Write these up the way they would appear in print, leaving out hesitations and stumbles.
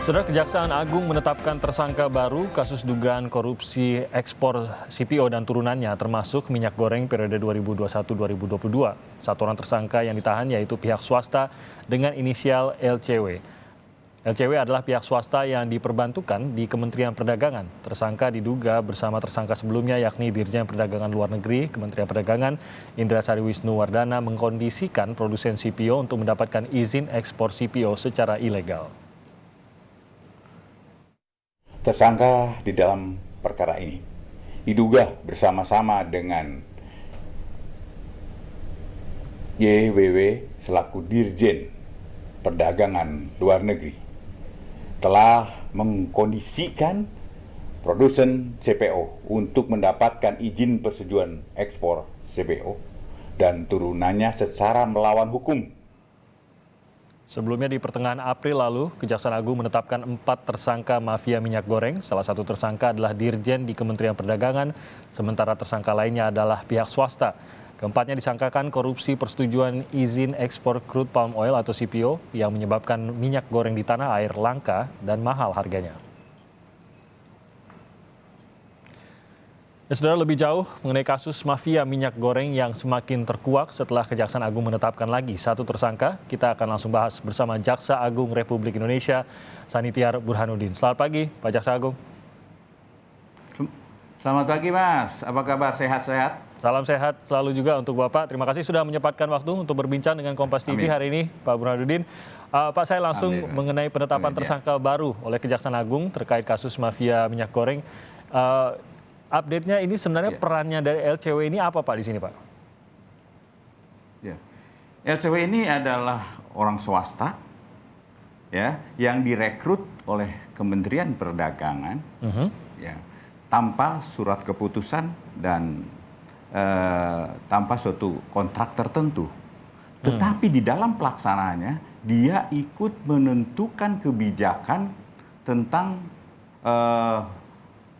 Saudara, Kejaksaan Agung menetapkan tersangka baru kasus dugaan korupsi ekspor CPO dan turunannya termasuk minyak goreng periode 2021-2022. Satu orang tersangka yang ditahan yaitu pihak swasta dengan inisial LCW. LCW adalah pihak swasta yang diperbantukan di Kementerian Perdagangan. Tersangka diduga bersama tersangka sebelumnya yakni Dirjen Perdagangan Luar Negeri, Kementerian Perdagangan, Indra Sari Wisnuwardana mengkondisikan produsen CPO untuk mendapatkan izin ekspor CPO secara ilegal. Tersangka di dalam perkara ini diduga bersama-sama dengan YWW selaku Dirjen Perdagangan Luar Negeri telah mengkondisikan produsen CPO untuk mendapatkan izin persetujuan ekspor CPO dan turunannya secara melawan hukum. Sebelumnya di pertengahan April lalu, Kejaksaan Agung menetapkan 4 tersangka mafia minyak goreng. Salah satu tersangka adalah Dirjen di Kementerian Perdagangan, sementara tersangka lainnya adalah pihak swasta. Keempatnya disangkakan korupsi persetujuan izin ekspor crude palm oil atau CPO yang menyebabkan minyak goreng di tanah air langka dan mahal harganya. Saudara, lebih jauh mengenai kasus mafia minyak goreng yang semakin terkuak setelah Kejaksaan Agung menetapkan lagi satu tersangka. Kita akan langsung bahas bersama Jaksa Agung Republik Indonesia, Sanitiar Burhanuddin. Selamat pagi, Pak Jaksa Agung. Selamat pagi, Mas. Apa kabar? Sehat-sehat? Salam sehat selalu juga untuk Bapak. Terima kasih sudah menyempatkan waktu untuk berbincang dengan Kompas TV hari ini, Pak Burhanuddin. Pak, saya langsung mengenai penetapan tersangka baru oleh Kejaksaan Agung terkait kasus mafia minyak goreng. Update-nya ini sebenarnya perannya dari LCW ini apa, Pak, di sini, Pak? Ya. LCW ini adalah orang swasta ya yang direkrut oleh Kementerian Perdagangan ya, tanpa surat keputusan dan tanpa suatu kontrak tertentu. Tetapi di dalam pelaksanaannya dia ikut menentukan kebijakan tentang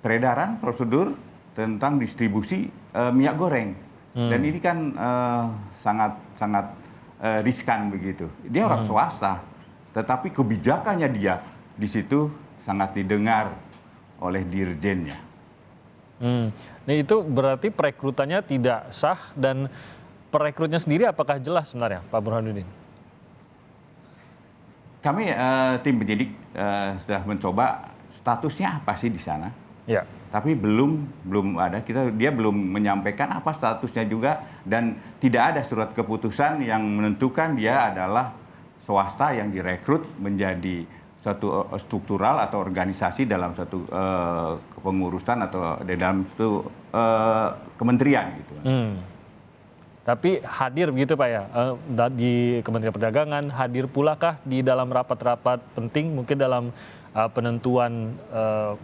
peredaran, prosedur tentang distribusi minyak goreng. Dan ini kan sangat riskan begitu. Dia orang swasta, tetapi kebijakannya dia di situ sangat didengar oleh dirjennya. Nah, itu berarti perekrutannya tidak sah dan perekrutnya sendiri apakah jelas sebenarnya, Pak Burhanuddin? Kami tim penyidik sudah mencoba statusnya apa sih di sana. Ya. Tapi belum ada, dia belum menyampaikan apa statusnya juga, dan tidak ada surat keputusan yang menentukan dia adalah swasta yang direkrut menjadi suatu struktural atau organisasi dalam satu kepengurusan atau di dalam suatu kementerian gitu. Tapi hadir begitu, Pak, ya, di Kementerian Perdagangan, hadir pula kah di dalam rapat-rapat penting mungkin dalam penentuan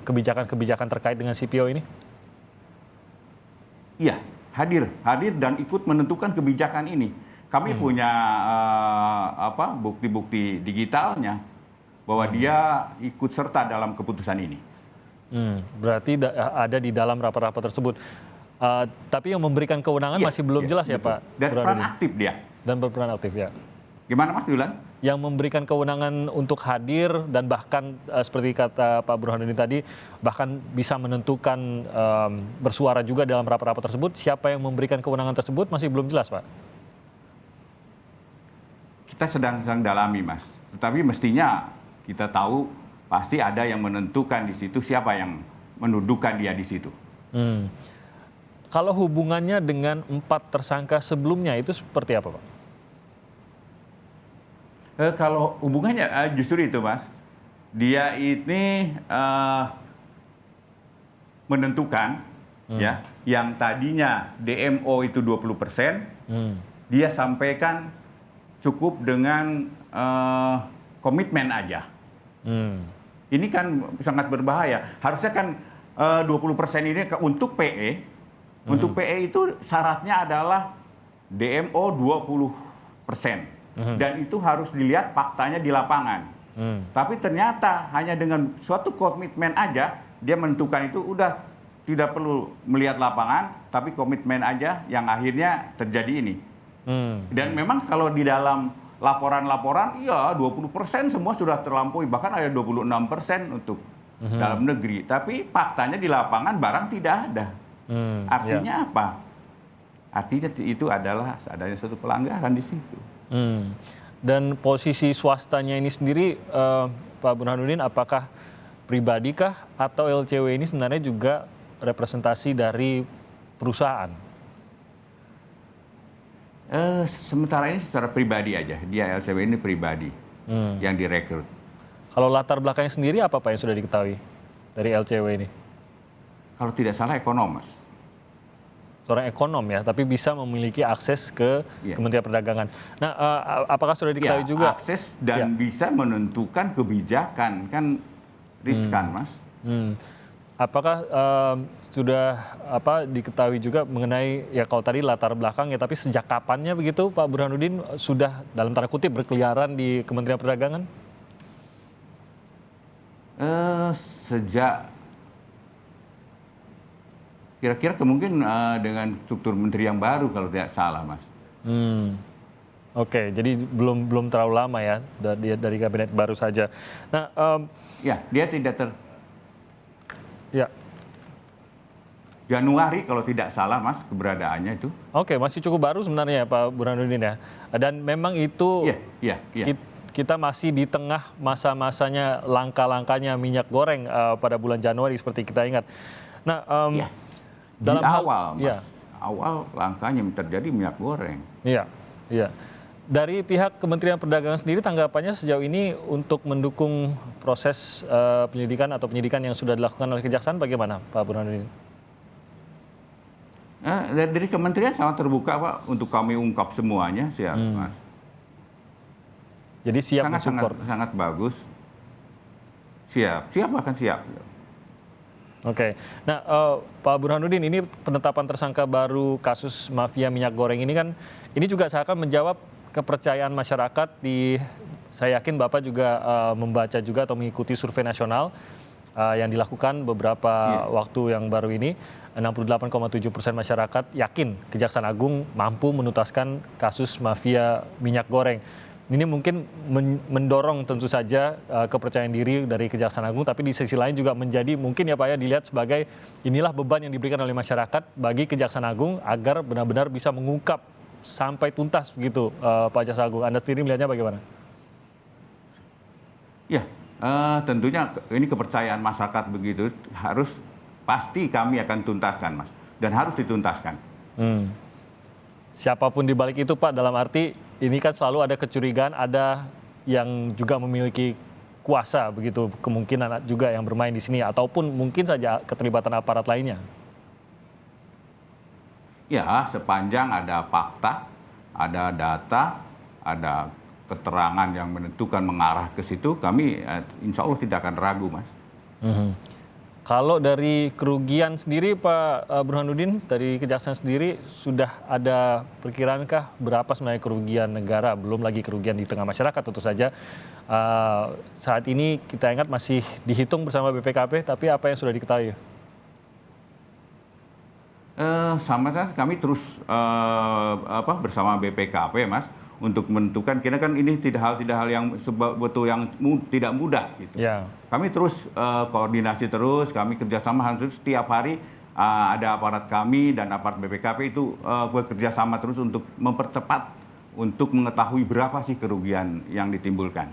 kebijakan-kebijakan terkait dengan CPO ini? Iya, hadir dan ikut menentukan kebijakan ini. Kami punya bukti-bukti digitalnya bahwa dia ikut serta dalam keputusan ini. Berarti ada di dalam rapat-rapat tersebut. Tapi yang memberikan kewenangan masih belum jelas ya, betul. Pak? Dan peran aktif dia. Dan berperan aktif, ya. Gimana, Mas Dulan? Yang memberikan kewenangan untuk hadir dan bahkan seperti kata Pak Burhanuddin tadi, bahkan bisa menentukan bersuara juga dalam rapat-rapat tersebut. Siapa yang memberikan kewenangan tersebut masih belum jelas, Pak? Kita sedang dalami, Mas. Tetapi mestinya kita tahu pasti ada yang menentukan di situ siapa yang mendudukan dia di situ. Kalau hubungannya dengan 4 tersangka sebelumnya itu seperti apa, Pak? Kalau hubungannya justru itu, Mas. Dia ini menentukan ya, yang tadinya DMO itu 20%, dia sampaikan cukup dengan komitmen aja. Ini kan sangat berbahaya. Harusnya kan 20% ini untuk PE. Untuk PE itu syaratnya adalah DMO 20%. Dan itu harus dilihat faktanya di lapangan. Tapi ternyata hanya dengan suatu komitmen aja, dia menentukan itu udah tidak perlu melihat lapangan, tapi komitmen aja yang akhirnya terjadi ini. Dan memang kalau di dalam laporan-laporan, ya 20% semua sudah terlampaui, bahkan ada 26% untuk dalam negeri. Tapi faktanya di lapangan barang tidak ada. Artinya apa? Artinya itu adalah adanya satu pelanggaran di situ. Dan posisi swastanya ini sendiri, Pak Burhanuddin, apakah pribadikah atau LCW ini sebenarnya juga representasi dari perusahaan? Sementara ini secara pribadi aja, dia LCW ini pribadi yang direkrut. Kalau latar belakangnya sendiri apa Pak yang sudah diketahui dari LCW ini? Kalau tidak salah ekonomis. Seorang ekonom ya, tapi bisa memiliki akses ke Kementerian Perdagangan. Nah, apakah sudah diketahui juga? Akses dan bisa menentukan kebijakan, kan riskan, Mas. Apakah sudah diketahui juga mengenai, ya kalau tadi latar belakang ya, tapi sejak kapannya begitu Pak Burhanuddin sudah dalam tanda kutip berkeliaran di Kementerian Perdagangan? Sejak kira-kira kemungkinan dengan struktur menteri yang baru kalau tidak salah, Mas. Oke, jadi belum terlalu lama ya dari kabinet baru saja. Nah, ya dia tidak ya. Januari kalau tidak salah, Mas, keberadaannya itu. Oke, masih cukup baru sebenarnya Pak Burhanuddin ya. Dan memang itu kita masih di tengah masa-masanya langka-langkanya minyak goreng pada bulan Januari seperti kita ingat. Nah, dalam awal, Mas, awal langkanya terjadi minyak goreng. Iya. Dari pihak Kementerian Perdagangan sendiri tanggapannya sejauh ini untuk mendukung proses penyelidikan atau penyidikan yang sudah dilakukan oleh Kejaksaan bagaimana, Pak Burhanuddin? Dari Kementerian sangat terbuka, Pak, untuk kami ungkap semuanya, siap, Mas. Jadi siap mensupport. Sangat bagus. Siap akan siap. Oke. Nah, Pak Burhanuddin, ini penetapan tersangka baru kasus mafia minyak goreng ini kan, ini juga seakan menjawab kepercayaan masyarakat saya yakin Bapak juga membaca juga atau mengikuti survei nasional yang dilakukan beberapa waktu yang baru ini. 68,7% masyarakat yakin Kejaksaan Agung mampu menuntaskan kasus mafia minyak goreng. Ini mungkin mendorong tentu saja kepercayaan diri dari Kejaksaan Agung, tapi di sisi lain juga menjadi mungkin ya Pak ya dilihat sebagai inilah beban yang diberikan oleh masyarakat bagi Kejaksaan Agung agar benar-benar bisa mengungkap sampai tuntas begitu, Pak Jaksa Agung. Anda sendiri melihatnya bagaimana? Ya, tentunya ini kepercayaan masyarakat begitu pasti kami akan tuntaskan, Mas, dan harus dituntaskan. Siapapun di balik itu, Pak, dalam arti ini kan selalu ada kecurigaan, ada yang juga memiliki kuasa begitu, kemungkinan juga yang bermain di sini ataupun mungkin saja keterlibatan aparat lainnya. Ya, sepanjang ada fakta, ada data, ada keterangan yang menentukan mengarah ke situ, kami insya Allah tidak akan ragu, Mas. Kalau dari kerugian sendiri, Pak Burhanuddin, dari Kejaksaan sendiri sudah ada perkiraankah berapa sebenarnya kerugian negara, belum lagi kerugian di tengah masyarakat tentu saja. Saat ini kita ingat masih dihitung bersama BPKP, tapi apa yang sudah diketahui? Sama saja kami terus bersama BPKP, Mas, untuk menentukan, karena kan ini tidak hal yang betul yang tidak mudah gitu. Ya. Kami terus koordinasi terus, kami kerjasama harus setiap hari ada aparat kami dan aparat BPKP itu bekerja sama terus untuk mempercepat untuk mengetahui berapa sih kerugian yang ditimbulkan.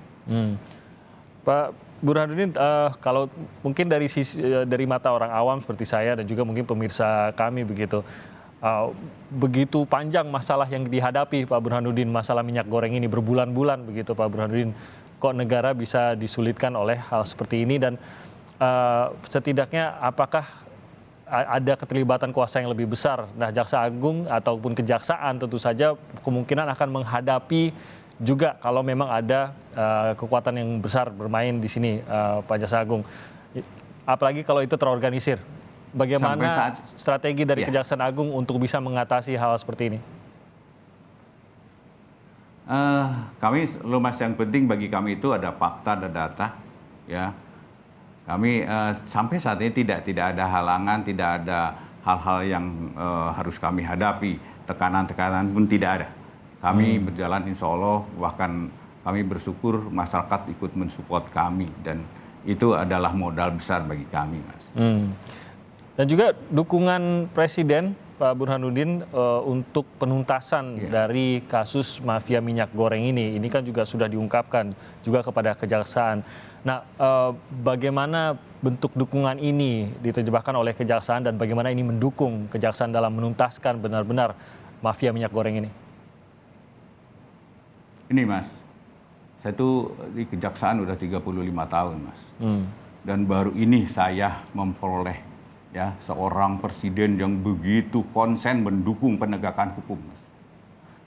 Pak Burhanuddin, kalau mungkin dari mata orang awam seperti saya dan juga mungkin pemirsa kami begitu panjang masalah yang dihadapi Pak Burhanuddin, masalah minyak goreng ini berbulan-bulan begitu Pak Burhanuddin. Kok negara bisa disulitkan oleh hal seperti ini dan setidaknya apakah ada keterlibatan kuasa yang lebih besar? Nah, Jaksa Agung ataupun Kejaksaan tentu saja kemungkinan akan menghadapi juga kalau memang ada kekuatan yang besar bermain di sini, Pak Jaksa Agung. Apalagi kalau itu terorganisir. Bagaimana strategi dari Kejaksaan Agung untuk bisa mengatasi hal seperti ini? Kami, Mas, yang penting bagi kami itu ada fakta, ada data, ya. Kami sampai saat ini tidak ada halangan, tidak ada hal-hal yang harus kami hadapi, tekanan-tekanan pun tidak ada. Kami berjalan insya Allah, bahkan kami bersyukur masyarakat ikut mensupport kami, dan itu adalah modal besar bagi kami, Mas. Dan juga dukungan Presiden Pak Burhanuddin untuk penuntasan dari kasus mafia minyak goreng ini kan juga sudah diungkapkan juga kepada kejaksaan. Nah, bagaimana bentuk dukungan ini diterjemahkan oleh kejaksaan dan bagaimana ini mendukung kejaksaan dalam menuntaskan benar-benar mafia minyak goreng ini? Ini, Mas, saya tuh di kejaksaan udah 35 tahun, Mas. Dan baru ini saya memperoleh seorang presiden yang begitu konsen mendukung penegakan hukum, Mas.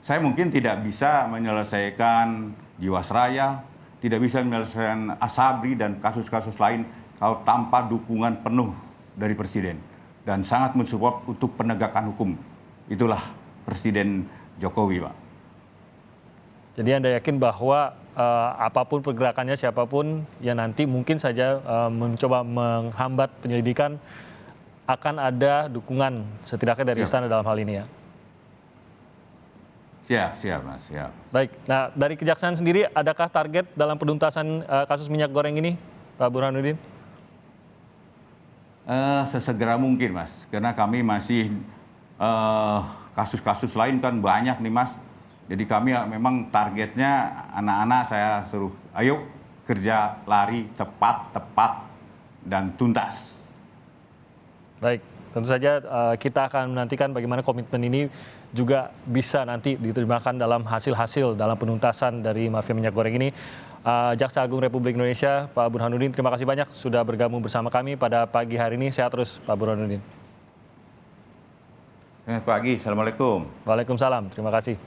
Saya mungkin tidak bisa menyelesaikan Jiwasraya, tidak bisa menyelesaikan Asabri dan kasus-kasus lain kalau tanpa dukungan penuh dari presiden. Dan sangat mensupport untuk penegakan hukum. Itulah Presiden Jokowi, Pak. Jadi Anda yakin bahwa apapun pergerakannya, siapapun yang nanti mungkin saja mencoba menghambat penyelidikan, akan ada dukungan setidaknya dari istana dalam hal ini ya? Siap, Mas, siap. Baik, nah dari kejaksaan sendiri, adakah target dalam penuntasan kasus minyak goreng ini, Pak Burhanuddin? Sesegera mungkin, Mas, karena kami masih kasus-kasus lain kan banyak nih, Mas. Jadi kami memang targetnya anak-anak saya suruh, ayo kerja lari cepat, tepat, dan tuntas. Baik, tentu saja kita akan menantikan bagaimana komitmen ini juga bisa nanti diterjemahkan dalam hasil-hasil dalam penuntasan dari mafia minyak goreng ini. Jaksa Agung Republik Indonesia, Pak Burhanuddin, terima kasih banyak sudah bergabung bersama kami pada pagi hari ini. Sehat terus, Pak Burhanuddin. Selamat pagi, Assalamualaikum. Waalaikumsalam, terima kasih.